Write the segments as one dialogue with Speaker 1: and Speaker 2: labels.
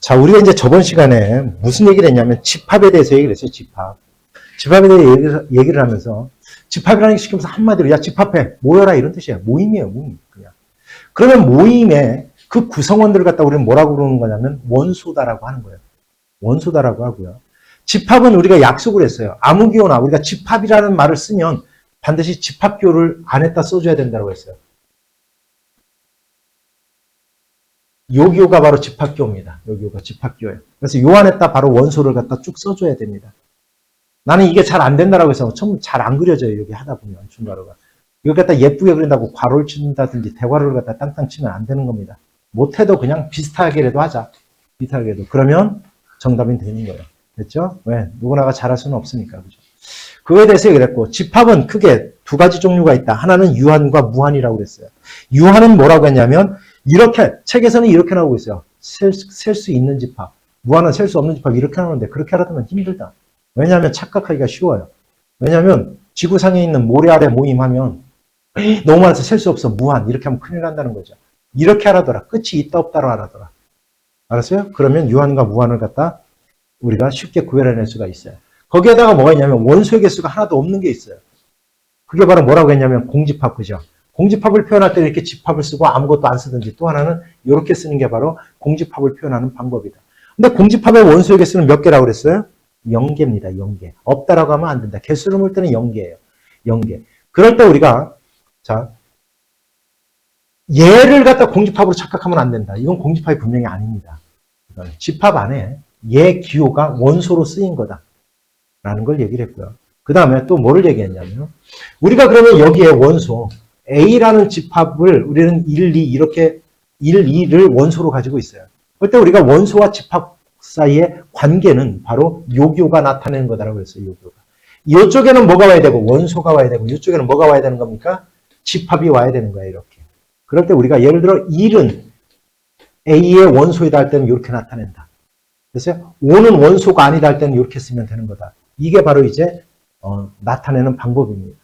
Speaker 1: 자, 우리가 이제 저번 시간에 무슨 얘기를 했냐면 집합에 대해서 얘기를 했어요. 집합. 집합에 대해 얘기를 하면서 집합이라는 게 시키면서 한마디로 야 집합해 모여라 이런 뜻이에요. 모임이에요. 모임. 그냥. 그러면 모임에 그 구성원들을 갖다 우리는 뭐라고 그러는 거냐면 원소다라고 하는 거예요. 원소다라고 하고요. 집합은 우리가 약속을 했어요. 아무 기호나 우리가 집합이라는 말을 쓰면 반드시 집합기호를 안에다 써줘야 된다고 했어요. 요 기호가 바로 집합기호입니다. 요 기호가 집합기호예요. 그래서 요 안에다 바로 원소를 갖다 쭉 써줘야 됩니다. 나는 이게 잘 안 된다라고 해서 처음 잘 안 그려져요. 여기 하다 보면 중괄호가. 이걸 갖다 예쁘게 그린다고 괄호를 친다든지 대괄호를 갖다 땅땅 치면 안 되는 겁니다. 못해도 그냥 비슷하게라도 하자. 비슷하게라도. 그러면 정답이 되는 거예요. 됐죠? 왜? 누구나가 잘할 수는 없으니까. 그죠? 그거에 대해서 얘기를 했고, 집합은 크게 두 가지 종류가 있다. 하나는 유한과 무한이라고 그랬어요. 유한은 뭐라고 했냐면, 이렇게, 책에서는 이렇게 나오고 있어요. 셀 수 있는 집합. 무한은 셀 수 없는 집합. 이렇게 나오는데, 그렇게 하려면 힘들다. 왜냐하면 착각하기가 쉬워요. 왜냐하면, 지구상에 있는 모래 아래 모임하면, 너무 많아서 셀 수 없어. 무한. 이렇게 하면 큰일 난다는 거죠. 이렇게 하라더라. 끝이 있다 없다로 하라더라. 알았어요? 그러면 유한과 무한을 갖다 우리가 쉽게 구별해낼 수가 있어요. 거기에다가 뭐가 있냐면 원소의 개수가 하나도 없는 게 있어요. 그게 바로 뭐라고 했냐면 공집합, 그죠? 공집합을 표현할 때 이렇게 집합을 쓰고 아무것도 안 쓰든지 또 하나는 이렇게 쓰는 게 바로 공집합을 표현하는 방법이다. 근데 공집합의 원소의 개수는 몇 개라고 그랬어요? 0개입니다. 0개. 없다라고 하면 안 된다. 개수를 물 때는 0개예요. 0개. 그럴 때 우리가 자 얘를 갖다 공집합으로 착각하면 안 된다. 이건 공집합이 분명히 아닙니다. 집합 안에 얘 기호가 원소로 쓰인 거다라는 걸 얘기를 했고요. 그 다음에 또 뭐를 얘기했냐면 우리가 그러면 여기에 원소 A라는 집합을 우리는 1, 2 이렇게 1, 2를 원소로 가지고 있어요. 그럴 때 우리가 원소와 집합 사이의 관계는 바로 요 기호가 나타내는 거다라고 했어요. 요 기호가. 이쪽에는 뭐가 와야 되고 원소가 와야 되고 이쪽에는 뭐가 와야 되는 겁니까? 집합이 와야 되는 거예요. 이렇게. 그럴 때 우리가 예를 들어 1은 A의 원소이다 할 때는 이렇게 나타낸다. 그래서 5는 원소가 아니다 할 때는 이렇게 쓰면 되는 거다. 이게 바로 이제 나타내는 방법입니다.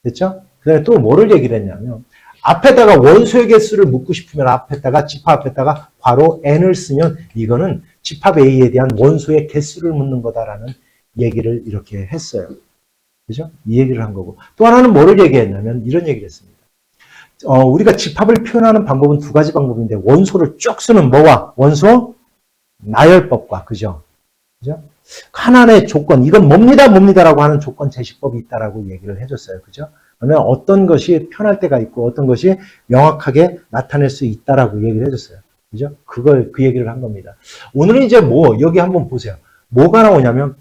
Speaker 1: 됐죠? 그 다음에 또 뭐를 얘기를 했냐면 앞에다가 원소의 개수를 묻고 싶으면 앞에다가 집합 앞에다가 괄호 n을 쓰면 이거는 집합 A에 대한 원소의 개수를 묻는 거다라는 얘기를 이렇게 했어요. 그죠? 이 얘기를 한 거고. 또 하나는 뭐를 얘기했냐면 이런 얘기를 했습니다. 우리가 집합을 표현하는 방법은 두 가지 방법인데 원소를 쭉 쓰는 뭐와 원소 나열법과 그죠? 그죠? 하나의 조건 이건 뭡니다라고 하는 조건 제시법이 있다라고 얘기를 해줬어요. 그죠? 그러면 어떤 것이 편할 때가 있고 어떤 것이 명확하게 나타낼 수 있다라고 얘기를 해줬어요. 그죠? 그 얘기를 한 겁니다. 오늘은 이제 여기 한번 보세요. 뭐가 나오냐면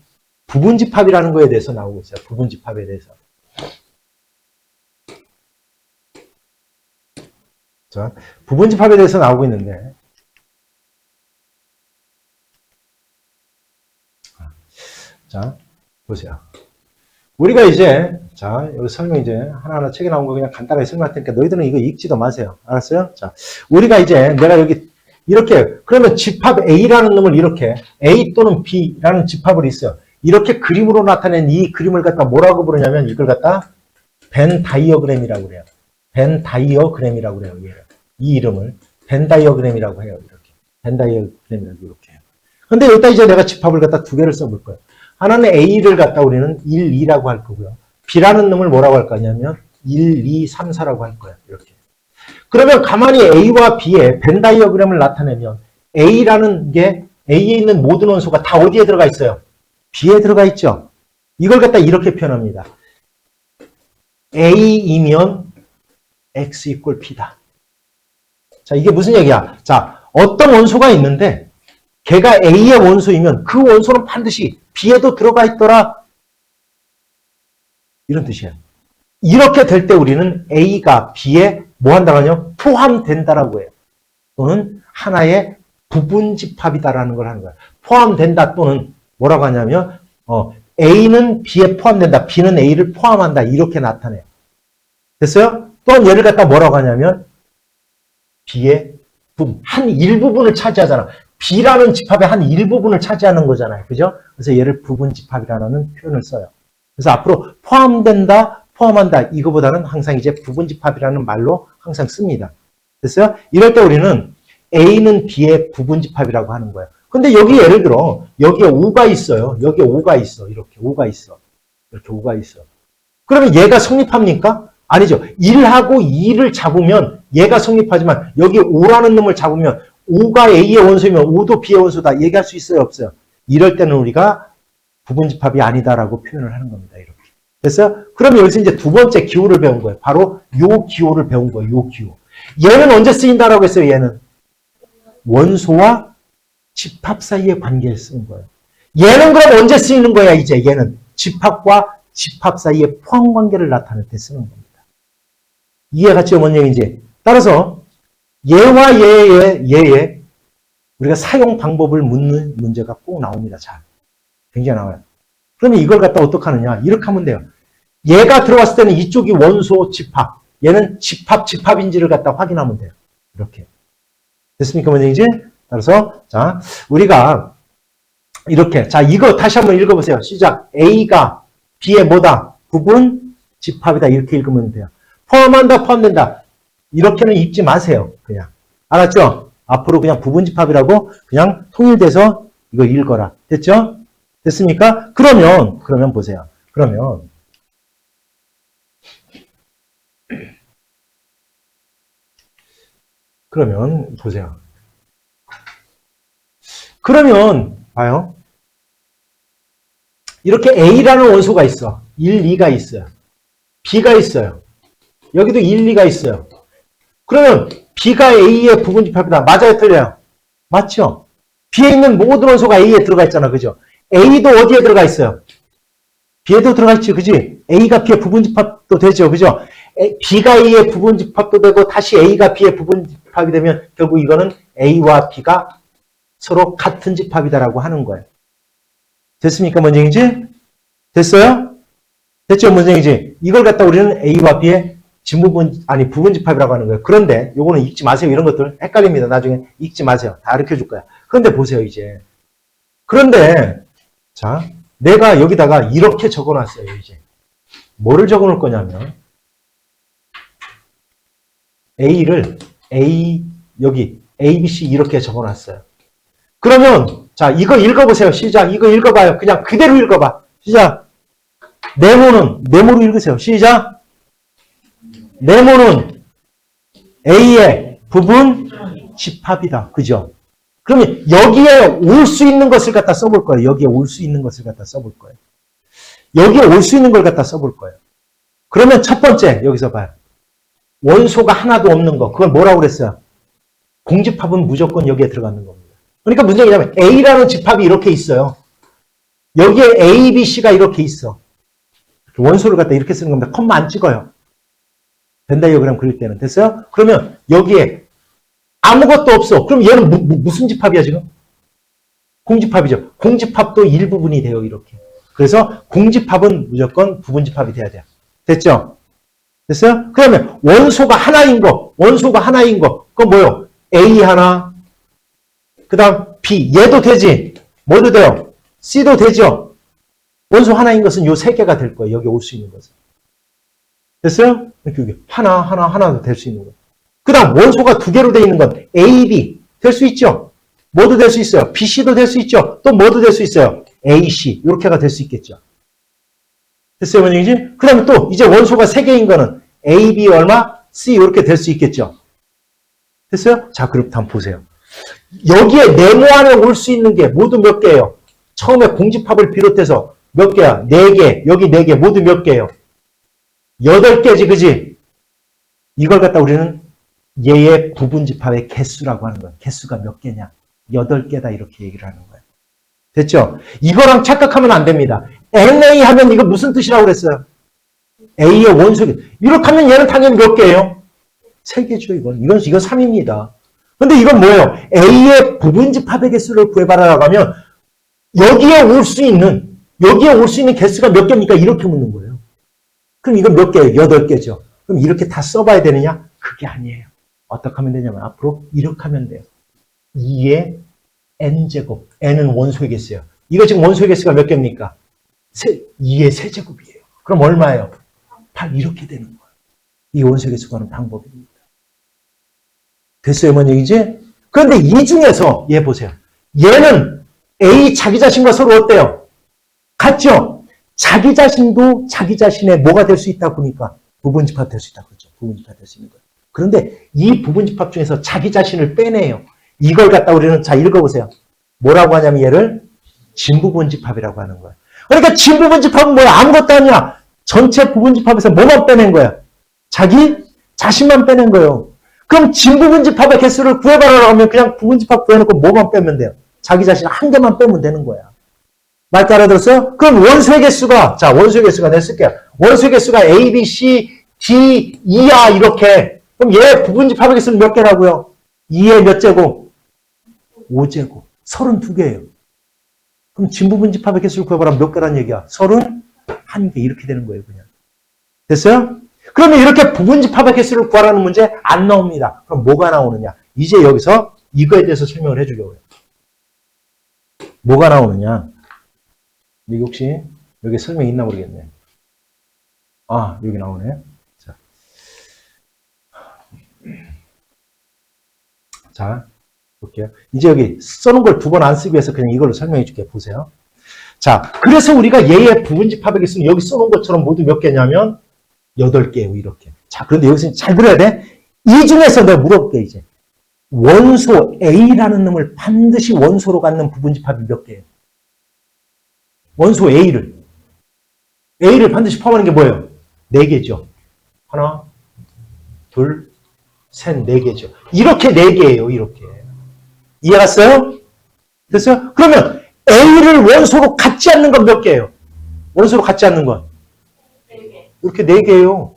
Speaker 1: 부분집합이라는 거에 대해서 나오고 있어요. 부분집합에 대해서. 자, 부분집합에 대해서 나오고 있는데, 자, 보세요. 우리가 이제, 자, 여기 설명 이제 하나하나 책에 나온 거 그냥 간단하게 설명할 테니까 너희들은 이거 읽지도 마세요. 알았어요? 자, 우리가 이제 내가 여기 이렇게, 그러면 집합 A라는 놈을 이렇게, A 또는 B라는 집합을 있어요. 이렇게 그림으로 나타낸 이 그림을 갖다 뭐라고 부르냐면 이걸 갖다 벤 다이어그램이라고 그래요. 벤 다이어그램이라고 그래요. 이 이름을 벤 다이어그램이라고 해요. 이렇게 벤 다이어그램이라고 이렇게 해요. 근데 여기다 이제 내가 집합을 갖다 두 개를 써볼 거예요. 하나는 A를 갖다 우리는 1, 2라고 할 거고요. B라는 놈을 뭐라고 할 거냐면 1, 2, 3, 4라고 할 거예요. 이렇게. 그러면 가만히 A와 B의 벤 다이어그램을 나타내면 A라는 게 A에 있는 모든 원소가 다 어디에 들어가 있어요? B에 들어가 있죠. 이걸 갖다 이렇게 표현합니다. A이면 X 이퀄 P다. 자, 이게 무슨 얘기야? 자, 어떤 원소가 있는데 걔가 A의 원소이면 그 원소는 반드시 B에도 들어가 있더라. 이런 뜻이에요. 이렇게 될 때 우리는 A가 B에 뭐 한다고 하냐? 포함된다라고 해요. 또는 하나의 부분집합이다라는 걸 하는 거예요. 포함된다 또는 뭐라고 하냐면 A는 B에 포함된다. B는 A를 포함한다. 이렇게 나타내요. 됐어요? 또한 얘를 갖다 뭐라고 하냐면 B의 한 일부분을 차지하잖아. B라는 집합의 한 일부분을 차지하는 거잖아요. 그죠? 그래서 얘를 부분집합이라는 표현을 써요. 그래서 앞으로 포함된다, 포함한다 이거보다는 항상 이제 부분집합이라는 말로 항상 씁니다. 됐어요? 이럴 때 우리는 A는 B의 부분집합이라고 하는 거예요. 근데 여기 예를 들어 여기에 5가 있어요. 여기에 5가 있어. 이렇게 5가 있어. 이렇게 5가 있어. 그러면 얘가 성립합니까? 아니죠. 1하고 2를 잡으면 얘가 성립하지만 여기 5라는 놈을 잡으면 5가 A의 원소이면 5도 B의 원소다. 얘기할 수 있어요? 없어요? 이럴 때는 우리가 부분집합이 아니다라고 표현을 하는 겁니다. 이렇게. 그래서 그러면 여기서 이제 두 번째 기호를 배운 거예요. 바로 요 기호를 배운 거예요. 요 기호. 얘는 언제 쓰인다라고 했어요? 얘는 원소와 집합 사이의 관계에 쓰는 거예요. 얘는 그럼 언제 쓰이는 거야? 이제 얘는 집합과 집합 사이의 포함 관계를 나타낼 때 쓰는 겁니다. 이해가 갔죠? 뭔 얘기인지. 따라서 얘와 얘의 우리가 사용 방법을 묻는 문제가 꼭 나옵니다. 잘. 굉장히 나와요. 그러면 이걸 갖다 어떻게 하느냐? 이렇게 하면 돼요. 얘가 들어왔을 때는 이쪽이 원소 집합, 얘는 집합인지를 갖다 확인하면 돼요. 이렇게. 됐습니까? 뭔 얘기인지? 따라서 자, 우리가 이렇게 자, 이거 다시 한번 읽어보세요. 시작. A가 B의 뭐다? 부분 집합이다. 이렇게 읽으면 돼요. 포함한다, 포함된다. 이렇게는 읽지 마세요. 그냥. 알았죠? 앞으로 그냥 부분집합이라고 그냥 통일돼서 이거 읽어라. 됐죠? 됐습니까? 그러면 보세요. 그러면 보세요. 그러면 봐요. 이렇게 A라는 원소가 있어. 1, 2가 있어요. B가 있어요. 여기도 1, 2가 있어요. 그러면 B가 A의 부분집합이다. 맞아요? 틀려요? 맞죠? B에 있는 모든 원소가 A에 들어가 있잖아. 그죠? A도 어디에 들어가 있어요? B에도 들어가 있지. 그지? A가 B의 부분집합도 되죠. 그죠? B가 A의 부분집합도 되고 다시 A가 B의 부분집합이 되면 결국 이거는 A와 B가 서로 같은 집합이다라고 하는 거예요. 됐습니까? 뭔 얘기인지? 됐어요? 됐죠? 뭔 얘기인지? 이걸 갖다 우리는 A와 B의 부분집합이라고 하는 거예요. 그런데 요거는 읽지 마세요. 이런 것들 헷갈립니다. 나중에 읽지 마세요. 다 가르쳐 줄 거야. 그런데 보세요, 이제. 그런데 자, 내가 여기다가 이렇게 적어 놨어요, 이제. 뭐를 적어 놓을 거냐면 A를 여기 A, B, C 이렇게 적어 놨어요. 그러면 자, 이거 읽어 보세요. 시작. 이거 읽어 봐요. 그냥 그대로 읽어 봐. 시작. 네모로 읽으세요. 시작. 네모는 A의 부분 집합이다. 그죠? 그러면 여기에 올 수 있는 것을 갖다 써볼 거예요. 여기에 올 수 있는 것을 갖다 써볼 거예요. 여기에 올 수 있는 걸 갖다 써볼 거예요. 그러면 첫 번째, 여기서 봐요. 원소가 하나도 없는 거. 그걸 뭐라고 그랬어요? 공집합은 무조건 여기에 들어가는 겁니다. 그러니까 문제가 뭐냐면 A라는 집합이 이렇게 있어요. 여기에 A, B, C가 이렇게 있어. 원소를 갖다 이렇게 쓰는 겁니다. 컴마 안 찍어요. 벤다이어그램 그릴 때는. 됐어요? 그러면 여기에 아무것도 없어. 그럼 얘는 무슨 집합이야 지금? 공집합이죠. 공집합도 일부분이 돼요. 이렇게. 그래서 공집합은 무조건 부분집합이 돼야 돼요. 됐죠? 됐어요? 그러면 원소가 하나인 거. 그건 뭐요? A 하나, 그 다음 B. 얘도 되지? 뭐도 돼요? C도 되죠? 원소 하나인 것은 요 세 개가 될 거예요. 여기 올 수 있는 것은. 됐어요? 이렇게 하나도 될 수 있는 거. 그 다음 원소가 두 개로 되어 있는 건 A, B 될 수 있죠? 뭐도 될 수 있어요? B, C도 될 수 있죠? 또 뭐도 될 수 있어요? A, C 이렇게가 될 수 있겠죠? 됐어요? 뭔 얘기지? 그 다음에 또 이제 원소가 세 개인 거는 A, B 얼마? C 이렇게 될 수 있겠죠? 됐어요? 자, 그럼 한번 보세요. 여기에 네모 안에 올 수 있는 게 모두 몇 개예요? 처음에 공집합을 비롯해서 몇 개야? 4개. 여기 4개. 모두 몇 개예요? 8개지, 그지? 이걸 갖다 우리는 얘의 부분집합의 개수라고 하는 거야. 개수가 몇 개냐? 8개다 이렇게 얘기를 하는 거예요. 됐죠? 이거랑 착각하면 안 됩니다. NA 하면 이거 무슨 뜻이라고 그랬어요? A의 원소개. 이렇게 하면 얘는 당연히 몇 개예요? 3개죠, 이건. 이건 3입니다. 근데 이건 뭐예요? A의 부분집합의 개수를 구해봐라라고 하면 여기에 올 수 있는 개수가 몇 개입니까? 이렇게 묻는 거예요. 그럼 이건 몇 개예요? 8개죠. 그럼 이렇게 다 써봐야 되느냐? 그게 아니에요. 어떻게 하면 되냐면 앞으로 이렇게 하면 돼요. 2의 n제곱. n은 원소의 개수예요. 이거 지금 원소의 개수가 몇 개입니까? 2의 세제곱이에요. 그럼 얼마예요? 8 이렇게 되는 거예요. 이 원소의 개수 구하는 방법입니다. 됐어요? 뭔 얘기지? 그런데 이 중에서 얘 보세요. 얘는 A 자기 자신과 서로 어때요? 같죠? 자기 자신도 자기 자신의 뭐가 될 수 있다 보니까 부분집합 될 수 있다. 그렇죠? 부분집합 될 수 있는 거예요. 그런데 이 부분집합 중에서 자기 자신을 빼내요. 이걸 갖다 우리는 자 읽어보세요. 뭐라고 하냐면 얘를 진부분집합이라고 하는 거예요. 그러니까 진부분집합은 뭐야? 아무것도 아니야. 전체 부분집합에서 뭐만 빼낸 거야? 자기 자신만 빼낸 거예요. 그럼 진부분집합의 개수를 구해봐라고 하면 그냥 부분집합 구해놓고 뭐만 빼면 돼요? 자기 자신 한 개만 빼면 되는 거야. 말 알아들었어요? 그럼 원소의 개수가, 자, 원소의 개수가 내가 쓸게요. 원소의 개수가 A, B, C, D, E야, 이렇게. 그럼 얘 부분집합의 개수는 몇 개라고요? 2의 몇 제곱? 5제곱. 32개예요. 그럼 진부분집합의 개수를 구해봐라. 몇 개란 얘기야? 31개. 이렇게 되는 거예요, 그냥. 됐어요? 그러면 이렇게 부분집합의 개수를 구하라는 문제 안 나옵니다. 그럼 뭐가 나오느냐? 이제 여기서 이거에 대해서 설명을 해주려고요. 뭐가 나오느냐? 이게 혹시 여기 설명이 있나 모르겠네. 아, 여기 나오네. 자, 볼게요. 이제 여기 써놓은 걸 두 번 안 쓰기 위해서 그냥 이걸로 설명해 줄게요. 보세요. 자, 그래서 우리가 얘의 부분집합의 개수는 여기 써놓은 것처럼 모두 몇 개냐면 8개예요. 이렇게. 자, 그런데 여기서 잘 들어야 돼. 이 중에서 내가 물어볼게, 이제. 원소 A라는 놈을 반드시 원소로 갖는 부분집합이 몇 개예요? 원소 A를 반드시 포함하는 게 뭐예요? 4개죠. 하나, 둘, 셋, 4개죠. 이렇게 4개예요. 이렇게. 이해갔어요? 됐어요? 그러면 A를 원소로 갖지 않는 건 몇 개예요? 원소로 갖지 않는 건? 4개. 이렇게 4개예요.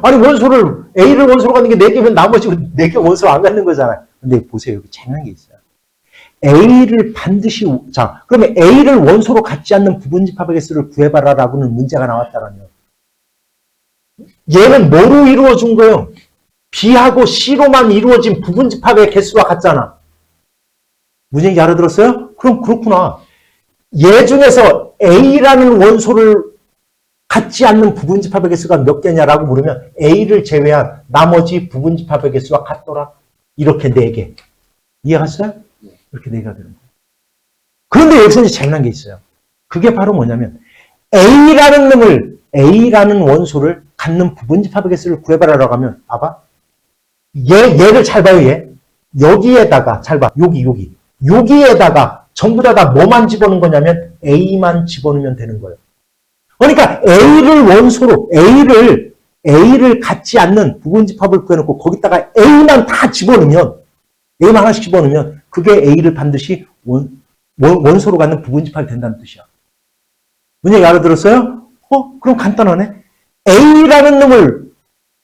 Speaker 1: 아니 원소를 A를 원소로 갖는 게 4개면 나머지 4개 원소로 안 갖는 거잖아요. 근데 보세요. 여기 재미난 게 있어요. A를 반드시, 자, 그러면 A를 원소로 갖지 않는 부분집합의 개수를 구해봐라라고는 문제가 나왔다라면 얘는 뭐로 이루어진 거예요? B하고 C로만 이루어진 부분집합의 개수와 같잖아. 무슨 얘기 알아들었어요? 그럼 그렇구나. 얘 중에서 A라는 원소를 갖지 않는 부분집합의 개수가 몇 개냐라고 물으면 A를 제외한 나머지 부분집합의 개수와 같더라. 이렇게 4개. 이해갔어요? 이렇게 4개가 되는 거예요. 그런데 여기서 이제 재미난 게 있어요. 그게 바로 뭐냐면 A라는 원소를 갖는 부분집합의 개수를 구해봐라라고 하면 봐봐. 얘를 잘 봐요. 얘. 여기에다가 잘 봐. 여기에다가 전부 다 뭐만 집어넣은 거냐면 A만 집어넣으면 되는 거예요. 그러니까 A를 원소로 A를 갖지 않는 부분집합을 구해놓고 거기다가 A만 다 집어넣으면 A만 하나씩 집어넣으면 그게 A를 반드시 원소로 갖는 부분집합이 된다는 뜻이야. 무슨 얘기 알아들었어요? 그럼 간단하네. A라는 놈을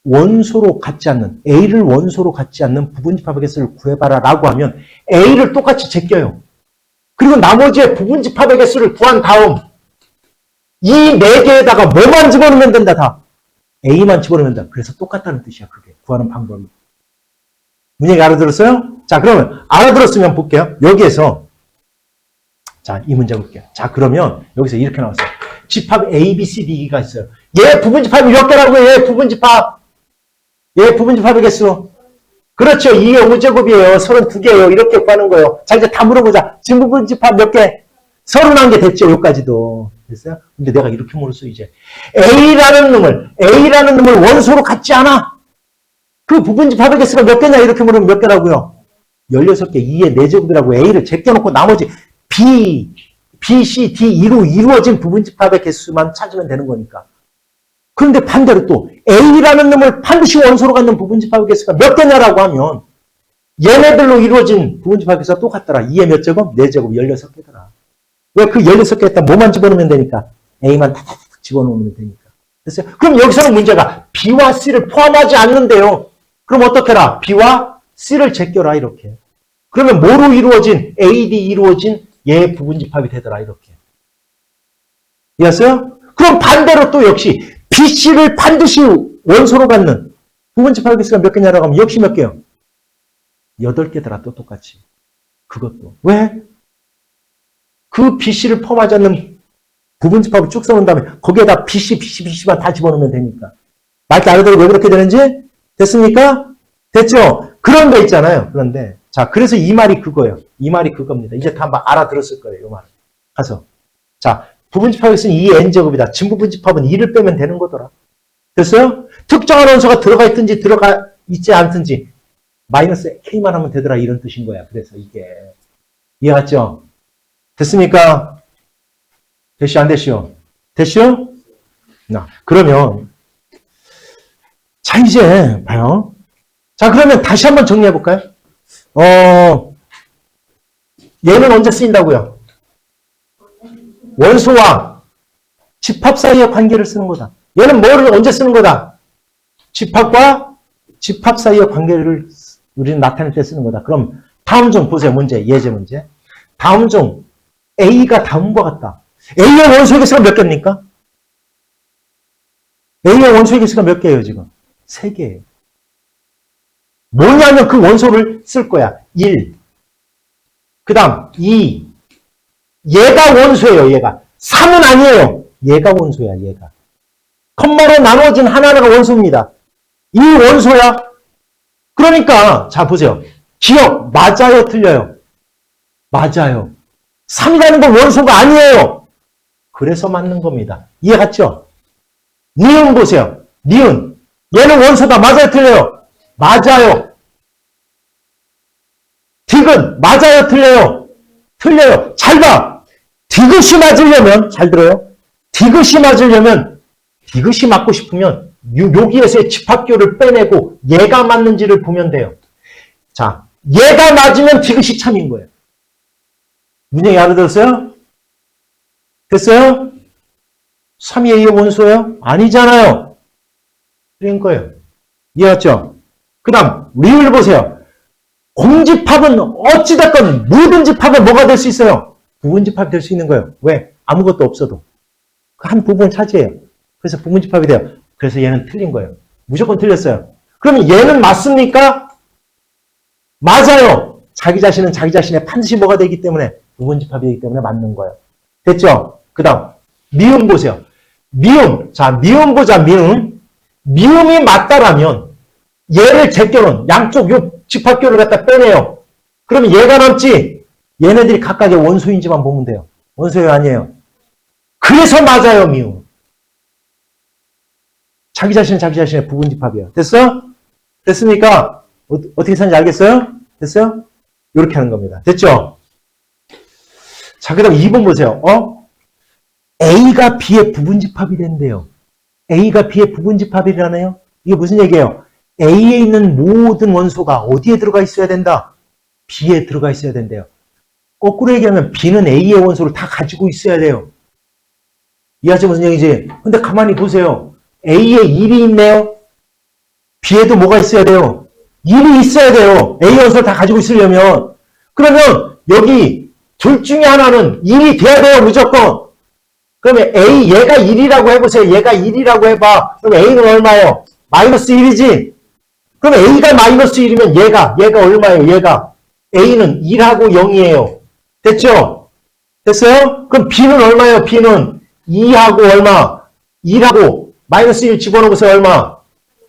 Speaker 1: 원소로 갖지 않는 부분집합의 개수를 구해봐라라고 하면 A를 똑같이 제껴요. 그리고 나머지의 부분집합의 개수를 구한 다음 이 4개에다가 뭐만 집어넣으면 된다, 다. A만 집어넣으면 된다. 그래서 똑같다는 뜻이야, 그게. 구하는 방법이. 무슨 얘기 알아들었어요? 자, 그러면 알아들었으면 볼게요. 여기에서 자, 이 문제 볼게요. 자, 그러면 여기서 이렇게 나왔어요. 집합 A, B, C, D가 있어요. 얘 부분집합이 몇 개라고요? 얘 부분집합의 개수. 그렇죠. 2의 5제곱이에요. 32개예요. 이렇게 구하는 거예요. 자, 이제 다 물어보자. 지금 부분집합 몇 개? 31개 됐죠. 여기까지도. 됐어요? 근데 내가 이렇게 물었어, 이제. A라는 놈을 원소로 갖지 않아. 그 부분집합의 개수가 몇 개냐? 이렇게 물으면 몇 개라고요? 16개, 2의 4제곱이라고 A를 제껴놓고 나머지 B, C, D, E로 이루어진 부분집합의 개수만 찾으면 되는 거니까. 그런데 반대로 또 A라는 놈을 반드시 원소로 갖는 부분집합의 개수가 몇 개냐라고 하면 얘네들로 이루어진 부분집합의 개수가 똑같더라. 2의 몇 제곱? 4제곱, 16개더라. 왜 그 16개에다 뭐만 집어넣으면 되니까? A만 탁탁탁 집어넣으면 되니까. 됐어요? 그럼 여기서는 문제가 B와 C를 포함하지 않는데요. 그럼 어떻게 해라? B와 C를 제껴라, 이렇게. 그러면 뭐로 이루어진? A, D 이루어진 얘 부분집합이 되더라, 이렇게. 이해했어요? 그럼 반대로 또 역시 B, C를 반드시 원소로 갖는 부분집합의 개수가 몇 개냐라고 하면 역시 몇 개요? 8개더라, 또 똑같이. 그것도. 왜? 그 BC를 포함하지 않는 부분집합을 쭉 써놓은 다음에 거기에다 BC만 다 집어넣으면 되니까. 말도 안 해도 왜 그렇게 되는지? 됐습니까? 됐죠? 그런 데 있잖아요. 그런데 자, 그래서 이 말이 그거예요. 이 말이 그겁니다. 이제 다 알아들었을 거예요. 이 말. 가서. 자, 부분집합이 있으면 2n제곱이다. 진부분집합은 2를 빼면 되는 거더라. 됐어요? 특정한 원소가 들어가 있든지 들어가 있지 않든지 마이너스 K만 하면 되더라. 이런 뜻인 거야. 그래서 이게. 이해갔죠? 됐습니까? 됐시오? 안 됐시오? 됐시오? 그러면 자, 이제 봐요. 자, 그러면 다시 한번 정리해 볼까요? 얘는 언제 쓰인다고요? 원소와 집합 사이의 관계를 쓰는 거다. 얘는 뭐를 언제 쓰는 거다? 집합과 집합 사이의 관계를 우리는 나타낼 때 쓰는 거다. 그럼 다음 중 보세요. 문제, 예제 문제. 다음 중 A가 다음과 같다. A의 원소의 개수가 몇 개입니까? A의 원소의 개수가 몇 개예요, 지금? 3개예요. 뭐냐면 그 원소를 쓸 거야. 1. 그 다음 2. 얘가 원소예요, 얘가. 3은 아니에요. 얘가 원소야, 얘가. 컴마로 나눠진 하나가 원소입니다. 이 원소야. 그러니까 자 보세요. 기억 맞아요, 틀려요? 맞아요. 3이라는 건 원소가 아니에요. 그래서 맞는 겁니다. 이해 갔죠? 니은 보세요. 니은. 얘는 원소다. 맞아요, 틀려요? 맞아요. 딕은 맞아요, 틀려요? 틀려요. 잘 봐. 디귿이 맞으려면 잘 들어요. 디귿이 맞으려면 디귿이 맞고 싶으면 여기에서의 집합교를 빼내고 얘가 맞는지를 보면 돼요. 자, 얘가 맞으면 디귿이 참인 거예요. 문제가 알아들었어요? 됐어요? 3이 A의 원소예요? 아니잖아요. 그런 거예요. 이해했죠? 그 다음 리을 보세요. 공집합은 어찌됐건 모든 집합은 뭐가 될 수 있어요? 부분집합이 될 수 있는 거예요. 왜? 아무것도 없어도. 한 부분을 차지해요. 그래서 부분집합이 돼요. 그래서 얘는 틀린 거예요. 무조건 틀렸어요. 그러면 얘는 맞습니까? 맞아요. 자기 자신은 자기 자신의 반드시 뭐가 되기 때문에 부분집합이기 때문에 맞는 거예요. 됐죠? 그 다음 미음 보세요. 미음. 자, 미음 보자. 미음. 미음이 맞다라면 얘를 제껴놓은 양쪽 요 집합교를 갖다 빼내요. 그러면 얘가 남지 얘네들이 각각의 원소인지만 보면 돼요. 원소예요, 아니에요? 그래서 맞아요, 미음. 자기 자신은 자기 자신의 부분집합이에요. 됐어? 됐습니까? 어떻게 사는지 알겠어요? 됐어요? 이렇게 하는 겁니다. 됐죠? 자, 그 다음 2번 보세요. A가 B의 부분집합이 된대요. A가 B의 부분집합이라네요. 이게 무슨 얘기예요? A에 있는 모든 원소가 어디에 들어가 있어야 된다? B에 들어가 있어야 된대요. 거꾸로 얘기하면 B는 A의 원소를 다 가지고 있어야 돼요. 이해하죠? 무슨 얘기지? 근데 가만히 보세요. A에 1이 있네요. B에도 뭐가 있어야 돼요? 1이 있어야 돼요. A 원소를 다 가지고 있으려면. 그러면 여기 둘 중에 하나는 1이 돼야 돼요. 무조건. 그러면 얘가 1이라고 해보세요. 얘가 1이라고 해봐. 그럼 A는 얼마예요? 마이너스 1이지? 그럼 A가 마이너스 1이면 얘가 얼마예요? 얘가. A는 1하고 0이에요. 됐죠? 됐어요? 그럼 B는 얼마예요? B는 2하고 얼마? 1하고 마이너스 1 집어넣어보세요. 얼마?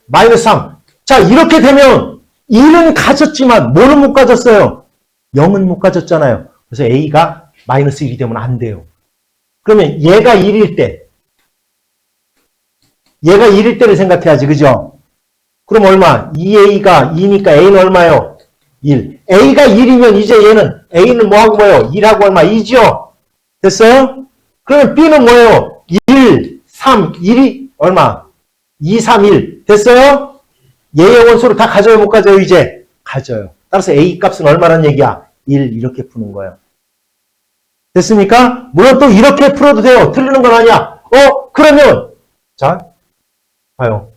Speaker 1: 마이너스 3. 자, 이렇게 되면 1은 가졌지만 뭐는 못 가졌어요? 0은 못 가졌잖아요. 그래서 A가 마이너스 1이 되면 안 돼요. 그러면 얘가 1일 때, 얘가 1일 때를 생각해야지, 그죠? 그럼 얼마? 2A가 2니까 A는 얼마요? 1. A가 1이면 이제 A는 뭐하고 뭐예요? 1하고 얼마? 2죠? 됐어요? 그러면 B는 뭐예요? 1, 3, 1이 얼마? 2, 3, 1. 됐어요? 얘의 원소를 다 가져요, 못 가져요, 이제? 가져요. 따라서 A 값은 얼마란 얘기야? 1, 이렇게 푸는 거예요. 됐습니까? 물론 또 이렇게 풀어도 돼요. 틀리는 건 아니야. 그러면 자, 봐요.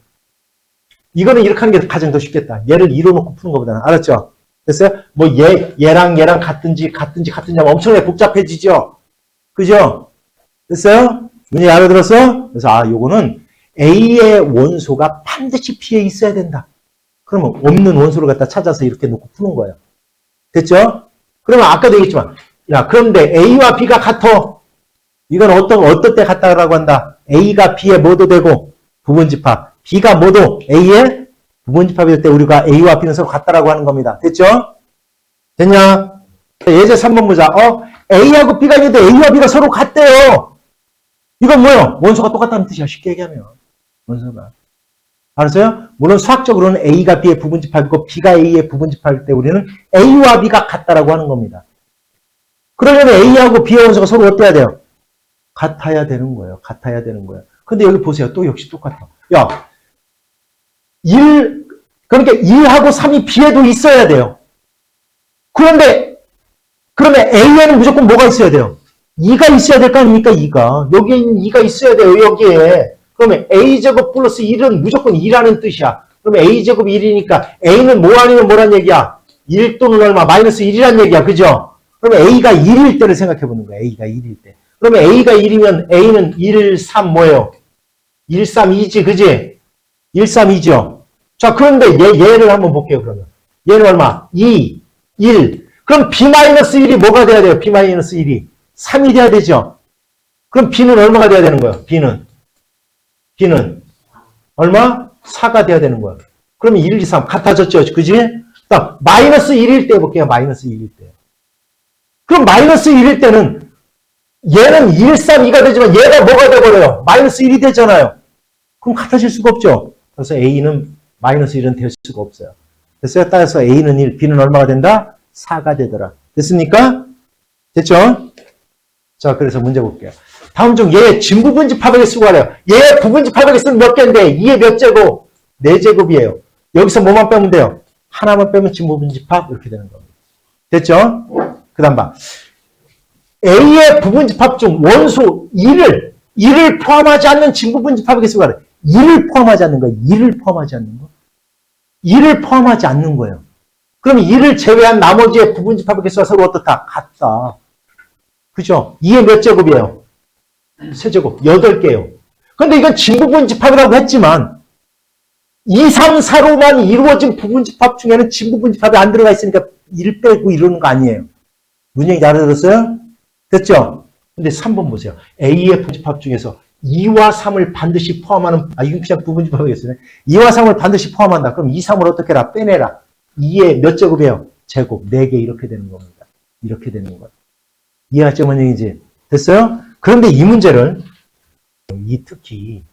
Speaker 1: 이거는 이렇게 하는 게 가장 더 쉽겠다. 얘를 2로 놓고 푸는 것보다는. 알았죠? 됐어요? 뭐 얘랑 같든지 하면 엄청나게 복잡해지죠? 그죠? 됐어요? 문제 알아들었어? 그래서 요거는 A의 원소가 반드시 B에 있어야 된다. 그러면 없는 원소를 갖다 찾아서 이렇게 놓고 푸는 거예요. 됐죠? 그러면 아까도 얘기했지만 야, 그런데 A와 B가 같어. 이건 어떤 때 같다라고 한다. A가 B에 뭐도 되고 부분집합. B가 뭐도 A에 부분집합이 될 때 우리가 A와 B는 서로 같다라고 하는 겁니다. 됐죠? 됐냐? 예제 3번 보자. A하고 B가 있는데 A와 B가 서로 같대요. 이건 뭐예요? 원소가 똑같다는 뜻이야. 쉽게 얘기하면. 원소가. 알았어요? 물론 수학적으로는 A가 B의 부분집합이고 B가 A의 부분집합일 때 우리는 A와 B가 같다라고 하는 겁니다. 그러려면 A하고 B의 원소가 서로 어때야 돼요? 같아야 되는 거예요. 같아야 되는 거예요. 근데 여기 보세요. 또 역시 똑같아. 야, 1, 그러니까 2하고 3이 B에도 있어야 돼요. 그런데, 그러면 A에는 무조건 뭐가 있어야 돼요? 2가 있어야 될 거 아닙니까? 2가. 여기에 있는 2가 있어야 돼요. 여기에. 그러면 A제곱 플러스 1은 무조건 2라는 뜻이야. 그러면 A제곱이 1이니까 A는 뭐 아니면 뭐란 얘기야? 1 또는 얼마? 마이너스 1이란 얘기야. 그죠? 그러면 A가 1일 때를 생각해 보는 거야. A가 1일 때. 그러면 A가 1이면 A는 1, 3 뭐예요? 1, 3, 2지. 그지? 1, 3, 2죠. 자, 그런데 얘를 한번 볼게요. 그러면. 얘는 얼마? 2, 1. 그럼 B-1이 뭐가 돼야 돼요? B-1이. 3이 돼야 되죠. 그럼 B는 얼마가 돼야 되는 거예요? B는 얼마? 4가 돼야 되는 거예요. 그러면 1, 2, 3 같아졌죠. 그지? 그다음 마이너스 1일 때 볼게요. 마이너스 1일 때. 그럼 마이너스 1일 때는 얘는 1, 3, 2가 되지만 얘가 뭐가 돼버려요? 마이너스 1이 되잖아요. 그럼 같아질 수가 없죠. 그래서 A는 마이너스 1은 될 수가 없어요. 됐어요? 따라서 A는 1, B는 얼마가 된다? 4가 되더라. 됐습니까? 됐죠? 자, 그래서 문제 볼게요. 다음 중 얘 진부분집합에게 쓰고 하래요. 얘 부분집합에게 쓰면 몇 개인데 2의 몇 제곱? 4제곱이에요. 여기서 뭐만 빼면 돼요? 하나만 빼면 진부분집합 이렇게 되는 겁니다. 됐죠? 그 다음 봐. A의 부분집합 중 원소 2를 포함하지 않는 진부분집합에게 쓰고 하래요. 2를 포함하지 않는 거예요. 2를 포함하지 않는 거. 2를 포함하지 않는 거예요. 그럼 2를 제외한 나머지의 부분집합에게 써서 서로 어떻다? 같다. 그죠? 2의 몇 제곱이에요? 세제곱. 8개요. 근데 이건 진부분집합이라고 했지만 2, 3, 4로만 이루어진 부분집합 중에는 진부분집합이 안 들어가 있으니까 1 빼고 이러는 거 아니에요. 무슨 얘기인지 알아들었어요? 됐죠? 근데 3번 보세요. A의 부분집합 중에서 2와 3을 반드시 포함하는, 이건 그냥 부분집합이겠어요. 2와 3을 반드시 포함한다. 그럼 2, 3을 어떻게 해라? 빼내라. 2의 몇 제곱이에요? 제곱. 4개 이렇게 되는 겁니다. 이렇게 되는 거예요. 이해하죠? 뭔 얘기인지. 됐어요? 그런데 이 문제를, 특히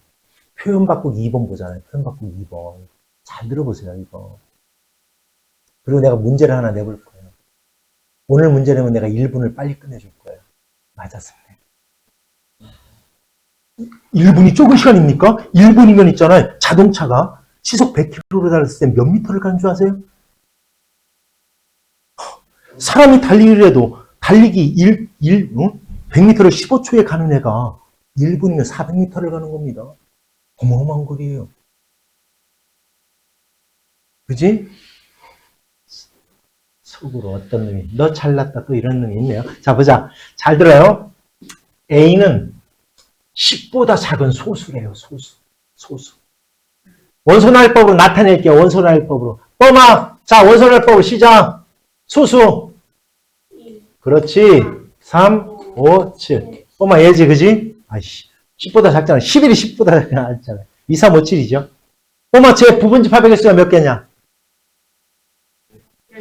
Speaker 1: 표현 바꾸기 2번 보잖아요. 표현 바꾸기 2번. 잘 들어보세요, 이거. 그리고 내가 문제를 하나 내볼 거예요. 오늘 문제 내면 내가 1분을 빨리 끝내줄 거예요. 맞았습니다. 1분이 적은 시간입니까? 1분이면 있잖아요. 자동차가 시속 100km로 달렸을 때 몇 미터를 가는 줄 아세요? 사람이 달리기라도 달리기 100m를 15초에 가는 애가 1분이면 400m를 가는 겁니다. 어마어마한 거리예요. 그지? 속으로 어떤 놈이 너 잘났다 또 이런 놈이 있네요. 자 보자. 잘 들어요. A는 10보다 작은 소수래요. 소수. 원소날법으로 나타낼게요. 원소날법으로. 뻔마. 자 원소날법 시작. 소수. 그렇지. 3, 5, 7. 뻔마 얘지 그지? 아이씨. 10보다 작잖아. 11이 10보다 작잖아. 2, 3, 5, 7이죠. 뻔마 제 부분집합의 개수가 몇 개냐?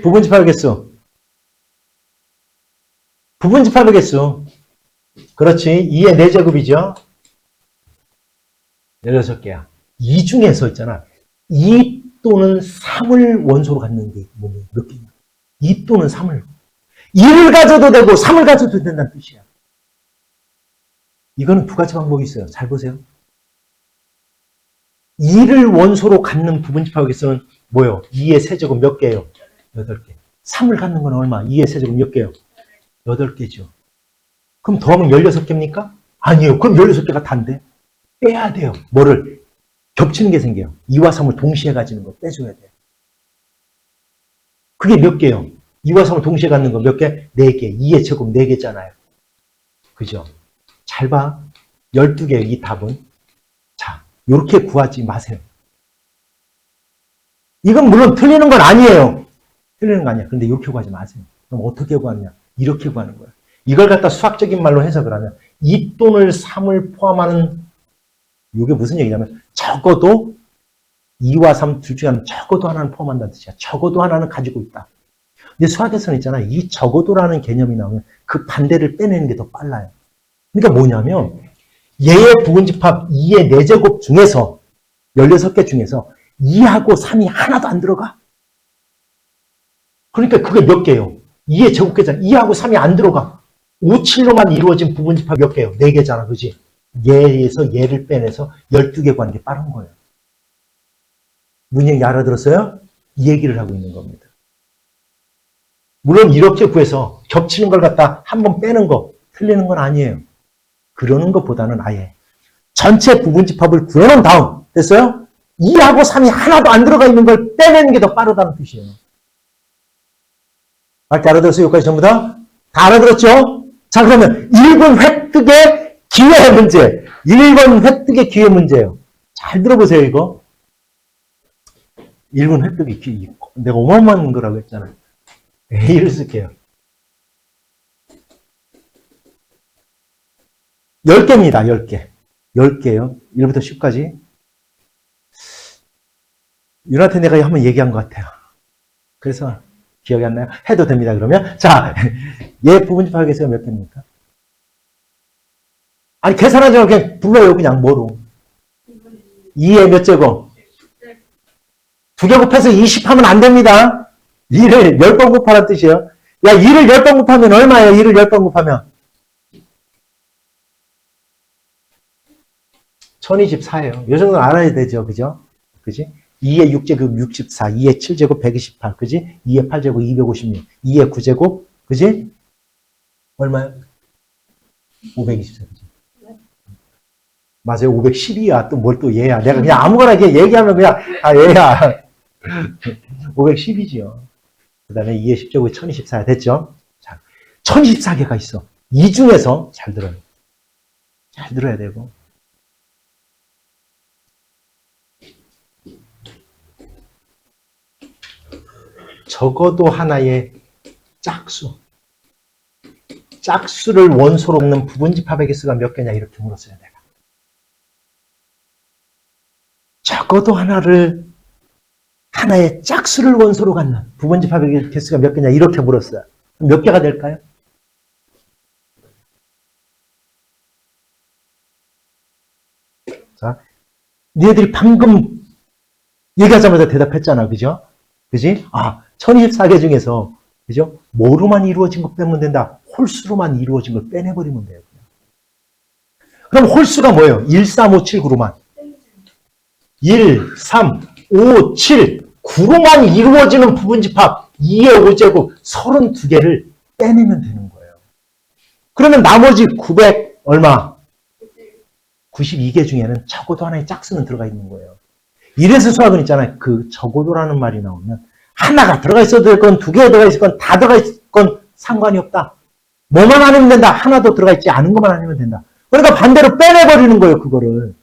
Speaker 1: 부분집합의 개수. 부분집합의 개수. 그렇지. 2의 4제곱이죠. 16개야. 이 중에서 있잖아. 2 또는 3을 원소로 갖는 게 몇 개냐. 2 또는 3을. 2를 가져도 되고 3을 가져도 된다는 뜻이야. 이거는 두 가지 방법이 있어요. 잘 보세요. 2를 원소로 갖는 부분집합의 개수는 뭐예요? 2의 세제곱 몇 개예요? 8개. 3을 갖는 건 얼마? 2의 세제곱 몇 개요? 8개죠. 그럼 더하면 16개입니까? 아니에요. 그럼 16개가 단데? 빼야 돼요. 뭐를? 겹치는 게 생겨요. 2와 3을 동시에 가지는 거 빼줘야 돼요. 그게 몇 개요? 2와 3을 동시에 갖는 거 몇 개? 4개. 2의 제곱 4개잖아요. 그죠? 잘 봐. 12개예요. 이 답은. 자, 이렇게 구하지 마세요. 이건 물론 틀리는 건 아니에요. 틀리는 거 아니야. 근데 이렇게 구하지 마세요. 그럼 어떻게 구하느냐? 이렇게 구하는 거예요. 이걸 갖다 수학적인 말로 해석을 하면 2 또는 3을 포함하는 이게 무슨 얘기냐면 적어도 2와 3 둘 중에 하나는 적어도 하나는 포함한다는 뜻이야. 적어도 하나는 가지고 있다. 근데 수학에서는 있잖아요. 이 적어도라는 개념이 나오면 그 반대를 빼내는 게 더 빨라요. 그러니까 뭐냐면 얘의 부분집합 2의 4제곱 중에서 16개 중에서 2하고 3이 하나도 안 들어가. 그러니까 그게 몇 개예요? 2의 제곱계잖아. 2하고 3이 안 들어가. 5, 7로만 이루어진 부분집합 몇 개예요? 4개잖아. 그지? 얘에서 얘를 빼내서 12개 구하는 게 빠른 거예요. 문제기 알아들었어요? 이 얘기를 하고 있는 겁니다. 물론 이렇게 구해서 겹치는 걸 갖다 한 번 빼는 거 틀리는 건 아니에요. 그러는 것보다는 아예 전체 부분집합을 구해놓은 다음 됐어요? 2하고 3이 하나도 안 들어가 있는 걸 빼내는 게 더 빠르다는 뜻이에요. 맞게 알아들었어요? 여기까지 전부 다? 다 알아들었죠? 자, 그러면 1번 획득의 기회 문제. 1번 획득의 기회 문제예요. 잘 들어보세요, 이거. 1번 획득의 기회. 내가 어마어마한 거라고 했잖아요. A를 쓸게요. 10개입니다, 10개. 10개요. 1부터 10까지. 윤한테 내가 한번 얘기한 것 같아요. 그래서 기억이 안 나요? 해도 됩니다, 그러면. 자, 얘 부분집합 개수가 몇 개입니까? 아니, 계산하지 말고 그냥 불러요, 그냥 뭐로. 2의 몇 제곱? 2개 곱해서 20 하면 안 됩니다. 2를 10번 곱하라는 뜻이에요. 야, 2를 10번 곱하면 얼마예요? 2를 10번 곱하면. 1024예요. 이 정도는 알아야 되죠, 그죠? 그지? 2의 6제곱 64, 2의 7제곱 128, 그지? 2의 8제곱 256, 2의 9제곱, 그지? 얼마요? 524, 그지? 맞아요, 512야. 또 뭘 또 얘야. 내가 그냥 아무거나 얘기하면 그냥, 아, 얘야. 512지요. 그 다음에 2의 10제곱이 1024야. 됐죠? 자, 1024개가 있어. 이 중에서, 잘 들어요. 잘 들어야 되고. 적어도 하나의 짝수를 원소로 없는 부분집합의 개수가 몇 개냐 이렇게 물었어요, 내가. 적어도 하나의 짝수를 원소로 갖는 부분집합의 개수가 몇 개냐 이렇게 물었어요. 몇 개가 될까요? 자, 니네들이 방금 얘기하자마자 대답했잖아, 그죠? 그지? 아, 1024개 중에서, 그죠? 뭐로만 이루어진 거 빼면 된다. 홀수로만 이루어진 걸 빼내버리면 돼요. 그럼 홀수가 뭐예요? 1, 3, 5, 7, 9로만. 1, 3, 5, 7, 9로만 이루어지는 부분집합 2의 5제곱 32개를 빼내면 되는 거예요. 그러면 나머지 900 얼마? 92개 중에는 적어도 하나의 짝수는 들어가 있는 거예요. 이래서 수학은 있잖아요. 그 적어도라는 말이 나오면 하나가 들어가 있어도 될 건, 2개가 들어가 있을 건, 다 들어가 있을 건 상관이 없다. 뭐만 아니면 된다. 하나도 들어가 있지 않은 것만 아니면 된다. 그러니까 반대로 빼내버리는 거예요, 그거를.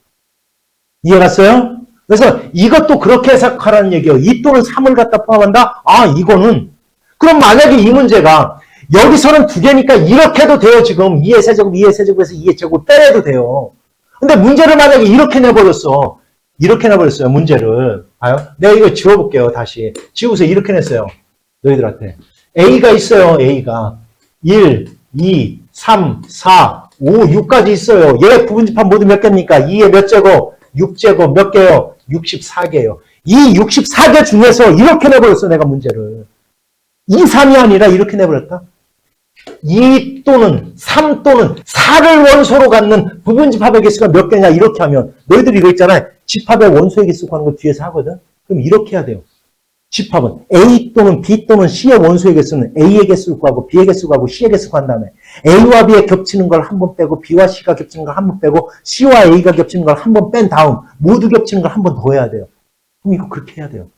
Speaker 1: 이해 갔어요? 그래서 이것도 그렇게 해석하라는 얘기예요. 2 또는 3을 갖다 포함한다? 아, 이거는. 그럼 만약에 이 문제가 여기서는 2개니까 이렇게 해도 돼요, 지금. 2의 세제곱, 2의 세제곱에서 2의 제곱 빼내도 돼요. 근데 문제를 만약에 이렇게 내버렸어. 이렇게 내버렸어요, 문제를. 봐요. 내가 이거 지워볼게요, 다시. 지우고서 이렇게 냈어요. 너희들한테. A가 있어요, A가. 1, 2, 3, 4, 5, 6까지 있어요. 얘 부분집합 모두 몇 개입니까? 2의 몇 제곱? 6제곱 몇 개요? 64개요. 이 64개 중에서 이렇게 내버렸어, 내가 문제를. 2, 3이 아니라 이렇게 내버렸다. 2 또는 3 또는 4를 원소로 갖는 부분집합의 개수가 몇 개냐 이렇게 하면 너희들이 이거 있잖아요. 집합의 원소의 개수 구하는 거 뒤에서 하거든. 그럼 이렇게 해야 돼요. 집합은 A 또는 B 또는 C의 원소의 개수는 A의 개수를 구하고 B의 개수를 구하고 C의 개수를 구한 다음에 A와 B가 겹치는 걸 한 번 빼고 B와 C가 겹치는 걸 한 번 빼고 C와 A가 겹치는 걸 한 번 뺀 다음 모두 겹치는 걸 한 번 더 해야 돼요. 그럼 이거 그렇게 해야 돼요.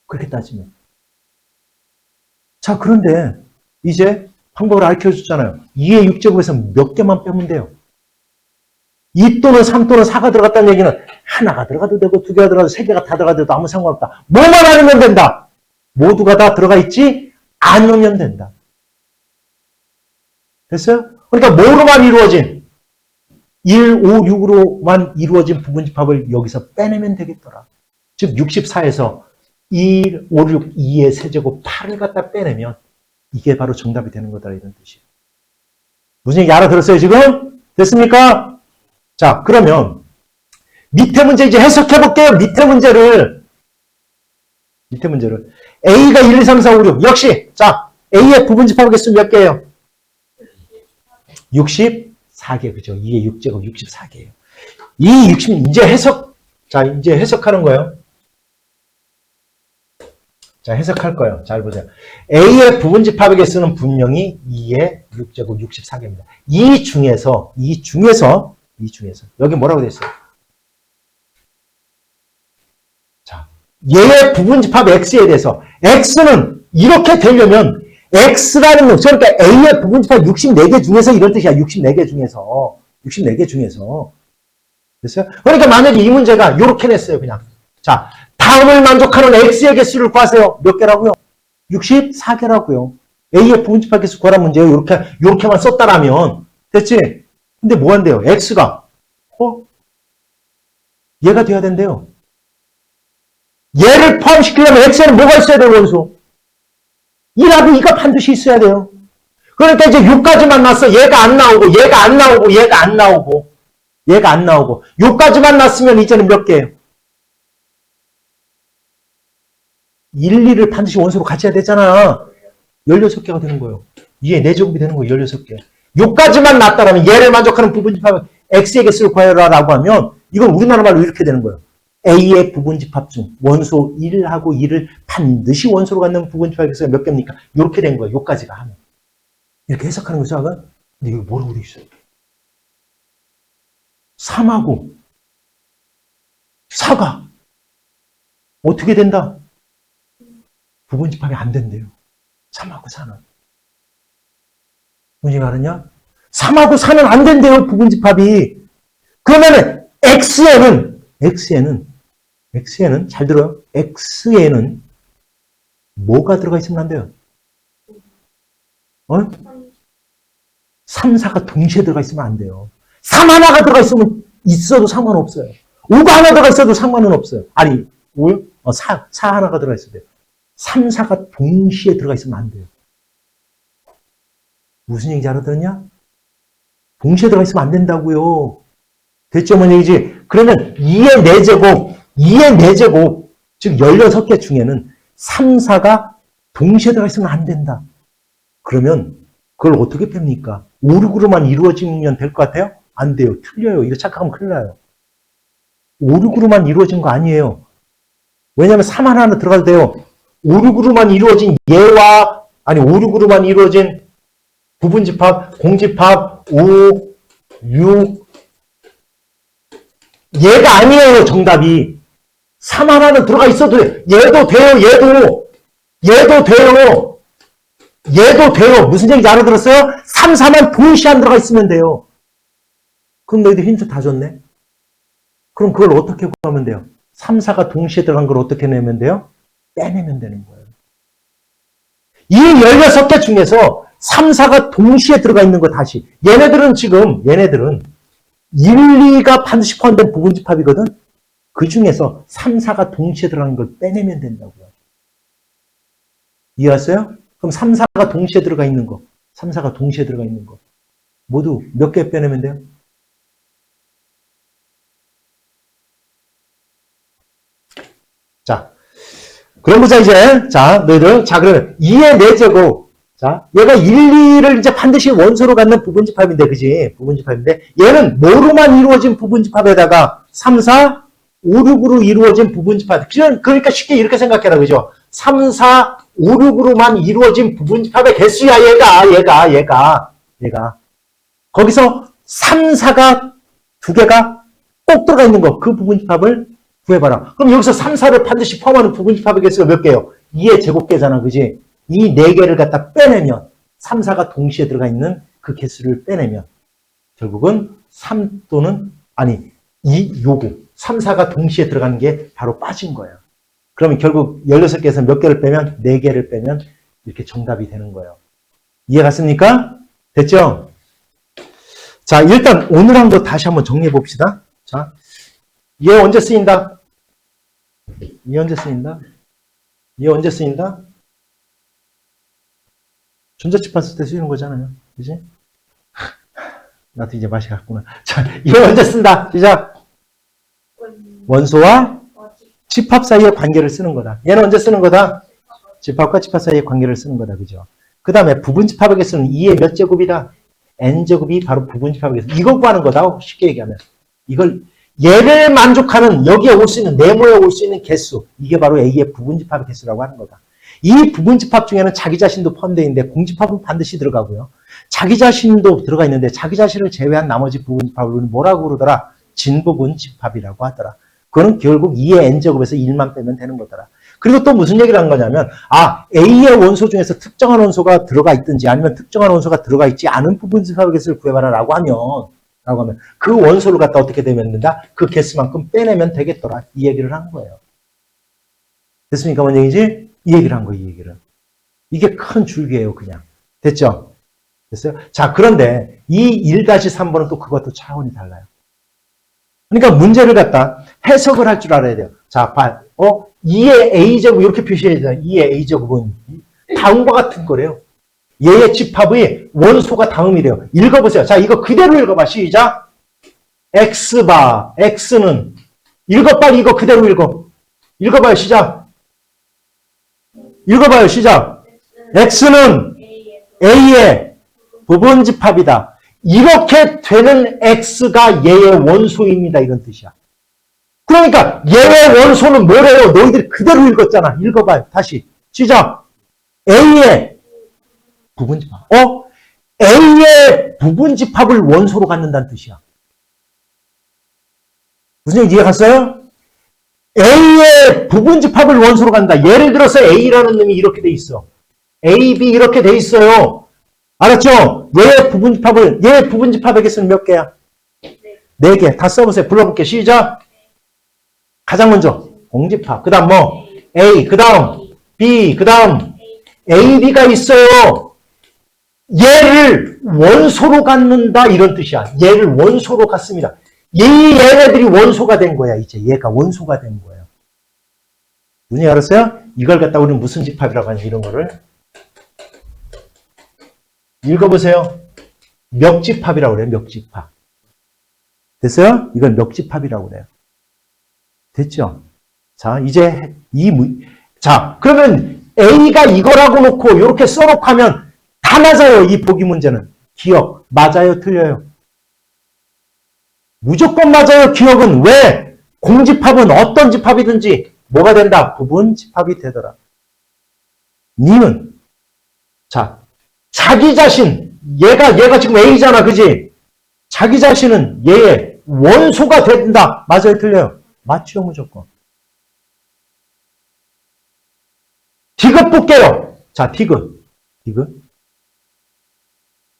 Speaker 1: 그렇게 따지면. 자, 그런데 이제 방법을 알려줬잖아요. 2의 6제곱에서 몇 개만 빼면 돼요. 2 또는 3 또는 4가 들어갔다는 얘기는 하나가 들어가도 되고 2개가 들어가도 3개가 다 들어가도 아무 상관없다. 뭐만 아니면 된다. 모두가 다 들어가 있지 않으면 된다. 됐어요? 그러니까 뭐로만 이루어진 1, 5, 6으로만 이루어진 부분집합을 여기서 빼내면 되겠더라. 즉 64에서 1, 5, 6, 2의 세제곱 8을 갖다 빼내면 이게 바로 정답이 되는 거다 이런 뜻이에요. 무슨 얘기 알아들었어요 지금? 됐습니까? 자 그러면 밑에 문제 이제 해석해 볼게요. 밑에 문제를 A가 1, 2, 3, 4, 5, 6 역시 자 A의 부분집합 개수 몇 개예요? 64개 그죠? 2의 6제곱 64개예요. 이 60, 이제 이제 해석하는 거예요. 자, 해석할 거예요. 잘 보세요. A의 부분집합의 개수는 분명히 2의 6제곱 64개입니다. 이 중에서, 여기 뭐라고 돼 있어요? 자, 얘의 부분집합 X에 대해서, X는 이렇게 되려면, X라는 거, 그러니까 A의 부분집합 64개 중에서 이런 뜻이야. 64개 중에서. 됐어요? 그러니까 만약에 이 문제가 이렇게 냈어요, 그냥. 자, 다음을 만족하는 X의 개수를 구하세요. 몇 개라고요? 64개라고요. A의 부분집합 개수 구하란 문제예요. 요렇게만 썼다라면. 됐지? 근데 뭐 한대요? X가. 얘가 돼야 된대요. 얘를 포함시키려면 X에는 뭐가 있어야 돼요, 원수? 2하고 2가 반드시 있어야 돼요. 그러니까 이제 6까지만 났어. 얘가 안 나오고, 얘가 안 나오고. 6까지만 났으면 이제는 몇 개예요? 1, 2를 반드시 원소로 같이 해야 되잖아. 16개가 되는 거예요. 2의 4제곱이 되는 거예요. 16개. 6까지만 났다라면 얘를 만족하는 부분집합 X의 개수를 구하라고 하면 이건 우리나라 말로 이렇게 되는 거예요. A의 부분집합 중 원소 1하고 2를 반드시 원소로 갖는 부분집합 개수가 몇 개입니까? 이렇게 된 거예요. 6까지가 하면. 이렇게 해석하는 거죠. 근데 이거 뭐라고 돼 있어요? 3하고 4가 어떻게 된다? 부분집합이 안 된대요. 3하고 4는. 무슨 말이냐? 3하고 4는 안 된대요. 부분집합이. 그러면은 X에는 잘 들어요. X에는 뭐가 들어가 있으면 안 돼요? 3, 4가 동시에 들어가 있으면 안 돼요. 3 하나가 들어가 있어도 상관없어요. 5가 하나 들어가 있어도 상관은 없어요. 아니, 4 하나가 들어가 있어도 돼요. 3, 4가 동시에 들어가 있으면 안 돼요. 무슨 얘기인지 알아들었냐? 동시에 들어가 있으면 안 된다고요. 됐죠? 뭔 얘기지? 그러면 2의 4제곱, 즉 16개 중에는 3, 4가 동시에 들어가 있으면 안 된다. 그러면 그걸 어떻게 뺍니까? 5, 6으로만 이루어지면 될 것 같아요? 안 돼요. 틀려요. 이거 착각하면 큰일 나요. 5, 6으로만 이루어진 거 아니에요. 왜냐하면 3 하나 들어가도 돼요. 5, 6으로만 이루어진 5, 6으로만 이루어진 부분집합, 공집합, 5, 6 얘가 아니에요. 정답이. 3 하나는 들어가 있어도 돼요. 얘도 돼요. 얘도 돼요. 무슨 얘기인지 알아들었어요? 3, 4만 동시에 안 들어가 있으면 돼요. 그럼 너희들 힌트 다 줬네? 그럼 그걸 어떻게 구하면 돼요? 3, 4가 동시에 들어간 걸 어떻게 내면 돼요? 빼내면 되는 거예요. 이 16개 중에서 3, 4가 동시에 들어가 있는 거 다시. 얘네들은 1, 2가 반드시 포함된 부분집합이거든? 그 중에서 3, 4가 동시에 들어가는 걸 빼내면 된다고요. 이해했어요? 그럼 3, 4가 동시에 들어가 있는 거. 모두 몇 개 빼내면 돼요? 자, 그럼 보자, 이제. 자, 너희들. 자, 그러면 2의 4제곱. 자, 얘가 1, 2를 이제 반드시 원소로 갖는 부분집합인데, 그지? 부분집합인데, 얘는 뭐로만 이루어진 부분집합에다가 3, 4, 5, 6으로 이루어진 부분집합. 그러니까 쉽게 이렇게 생각해라, 그죠? 3, 4, 5, 6으로만 이루어진 부분집합의 개수야, 얘가. 거기서 3, 4가 2개가 꼭 들어가 있는 거, 그 부분집합을 구해봐라. 그럼 여기서 3, 4를 반드시 포함하는 부분집합의 개수가 몇 개예요? 2의 제곱개잖아, 그지? 이 4개를 갖다 빼내면 3, 4가 동시에 들어가 있는 그 개수를 빼내면 결국은 3 또는 3, 4가 동시에 들어가는 게 바로 빠진 거예요. 그러면 결국 16개에서 몇 개를 빼면 4개를 빼면 이렇게 정답이 되는 거예요. 이해 갔습니까? 됐죠? 자, 일단 오늘 한 거 다시 한번 정리해 봅시다. 자, 얘 언제 쓰인다? 전자집합 쓸 때 쓰이는 거잖아요. 그지? 나도 이제 맛이 갔구나. 자, 이거 언제 쓴다? 시작. 원소와 집합 사이의 관계를 쓰는 거다. 얘는 언제 쓰는 거다? 집합과 집합 사이의 관계를 쓰는 거다. 그죠? 그 다음에 부분집합에게 쓰는 2의 몇 제곱이다? n제곱이 바로 부분집합에게 쓰는 이거 구하는 거다. 쉽게 얘기하면. 이걸 얘를 만족하는 여기에 올 수 있는 네모에 올 수 있는 개수 이게 바로 A의 부분집합의 개수라고 하는 거다. 이 부분집합 중에는 자기 자신도 포함되어 있는데 공집합은 반드시 들어가고요. 자기 자신도 들어가 있는데 자기 자신을 제외한 나머지 부분집합을 뭐라고 그러더라? 진부분집합이라고 하더라. 그거는 결국 2의 n제곱에서 1만 빼면 되는 거더라. 그리고 또 무슨 얘기를 한 거냐면 A의 원소 중에서 특정한 원소가 들어가 있든지 아니면 특정한 원소가 들어가 있지 않은 부분집합의 개수를 구해봐라 라고 하면 그 원소를 갖다 어떻게 되면 된다? 그 개수만큼 빼내면 되겠더라. 이 얘기를 한 거예요. 됐습니까? 뭔 얘기지? 이 얘기를 한 거예요. 이 얘기를. 이게 큰 줄기예요. 그냥. 됐죠? 됐어요? 자, 그런데 이 1-3번은 또 그것도 차원이 달라요. 그러니까 문제를 갖다 해석을 할 줄 알아야 돼요. 자, 2의 A제곱 이렇게 표시해야 돼요. 2의 A제곱은 다음과 같은 거래요. 얘의 집합의 원소가 다음이래요. 읽어보세요. 자, 이거 그대로 읽어봐. 시작. X바, X는 읽어 빨리 이거 그대로 읽어. 읽어봐요. 시작. 읽어봐요. 시작. X는 A의 부분집합이다. 이렇게 되는 X가 얘의 원소입니다. 이런 뜻이야. 그러니까 얘의 원소는 뭐래요? 너희들이 그대로 읽었잖아. 읽어봐요. 다시. 시작. A의 부분집합. A의 부분집합을 원소로 갖는다는 뜻이야. 무슨 얘기 이해 갔어요? A의 부분집합을 원소로 갖는다. 예를 들어서 A라는 놈이 이렇게 돼 있어. A, B 이렇게 돼 있어요. 알았죠? 얘의 부분집합의 개수는 몇 개야? 4개. 다 써보세요. 불러볼게요. 시작. 가장 먼저 공집합. 그 다음 뭐? A. 그 다음 B. 그 다음 A, B가 있어요. 얘를 원소로 갖는다 이런 뜻이야. 얘를 원소로 갖습니다. 얘네들이 원소가 된 거야. 이제 얘가 원소가 된 거예요. 문제 알았어요? 이걸 갖다 우리는 무슨 집합이라고 하냐 이런 거를 읽어보세요. 멱집합이라고 그래요. 멱집합. 됐어요? 이걸 멱집합이라고 그래요. 됐죠? 자, 이제 자, 그러면 A가 이거라고 놓고 이렇게 써놓고 하면 다 맞아요. 이 보기 문제는. 기억. 맞아요? 틀려요? 무조건 맞아요. 기억은. 왜? 공집합은 어떤 집합이든지 뭐가 된다? 부분집합이 되더라. 님은 자, 자기 자신 얘가 지금 A잖아. 그지? 자기 자신은 얘의 원소가 된다. 맞아요? 틀려요? 맞죠? 무조건. 디귿 볼게요. 자, 디귿.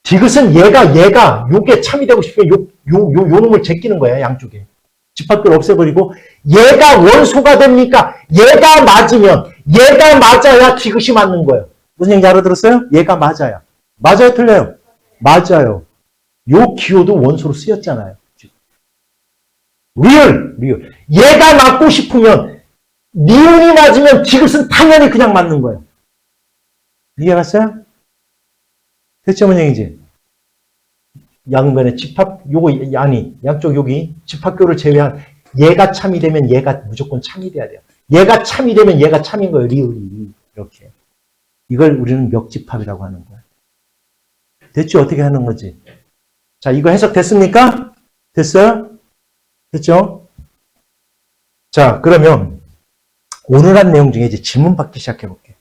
Speaker 1: 디귿은 얘가 요게 참이 되고 싶으면 요 놈을 제끼는 거야. 양쪽에. 집합들 없애버리고 얘가 원소가 됩니까? 얘가 맞아야 디귿이 맞는 거예요. 무슨 얘기인지 알아들었어요? 얘가 맞아야. 맞아요? 틀려요? 맞아요. 요 기호도 원소로 쓰였잖아요. 리을. 얘가 맞고 싶으면 니은이 맞으면 디귿은 당연히 그냥 맞는 거예요. 이해갔어요? 됐죠? 뭔 얘기지? 양변의 집합, 양쪽 여기 집합교를 제외한 얘가 참이 되면 얘가 무조건 참이 돼야 돼요. 얘가 참이 되면 얘가 참인 거예요. 리을이. 이렇게. 이걸 우리는 멱집합이라고 하는 거예요. 됐죠? 어떻게 하는 거지? 자, 이거 해석 됐습니까? 됐어요? 됐죠? 자, 그러면 오늘 한 내용 중에 이제 질문 받기 시작해 볼게요.